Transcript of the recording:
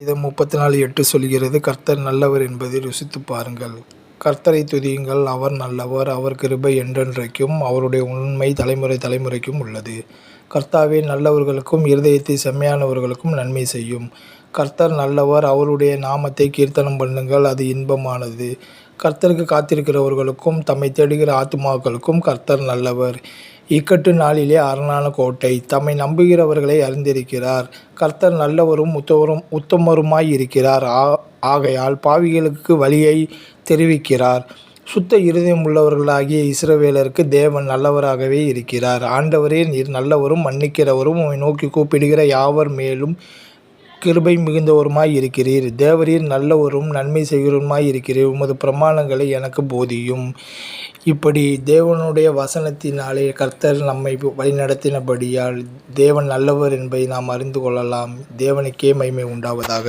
இது 34:8 சொல்கிறது, கர்த்தர் நல்லவர் என்பதை ருசித்துப் பாருங்கள். கர்த்தரை துதியுங்கள், அவர் நல்லவர், அவர் கிருபை என்றென்றைக்கும், அவருடைய உண்மை தலைமுறை தலைமுறைக்கும் உள்ளது. கர்த்தாவே நல்லவர்களுக்கும் இருதயத்தை செம்மையானவர்களுக்கும் நன்மை செய்யும். கர்த்தர் நல்லவர், அவருடைய நாமத்தை கீர்த்தனம் பண்ணுங்கள், அது இன்பமானது. கர்த்தருக்கு காத்திருக்கிறவர்களுக்கும் தம்மை தேடுகிற ஆத்துமாக்களுக்கும் கர்த்தர் நல்லவர். இக்கட்டு நாளிலே அரணான கோட்டை, தம்மை நம்புகிறவர்களை அறிந்திருக்கிறார். கர்த்தர் நல்லவரும் உத்தமருமாயிருக்கிறார். ஆகையால் பாவிகளுக்கு வழியை தெரிவிக்கிறார். சுத்த இருதயம் உள்ளவர்களாகிய இஸ்ரவேலருக்கு தேவன் நல்லவராகவே இருக்கிறார். ஆண்டவரே, நீர் நல்லவரும் மன்னிக்கிறவரும், உம்மை நோக்கி கூப்பிடுகிற யாவர் மேலும் கிருபை மிகுந்தவருமாய் இருக்கிறீர். தேவரீர் நல்லவரும் நன்மை செய்கிறவருமாய் இருக்கிறீர். உமது பிரமாணங்களை எனக்கு போதியும். இப்படி தேவனுடைய வசனத்தினாலே கர்த்தர் நம்மை வழிநடத்தினபடியால் தேவன் நல்லவர் என்பதை நாம் அறிந்து கொள்ளலாம். தேவனுக்கே மகிமை உண்டாவதாக.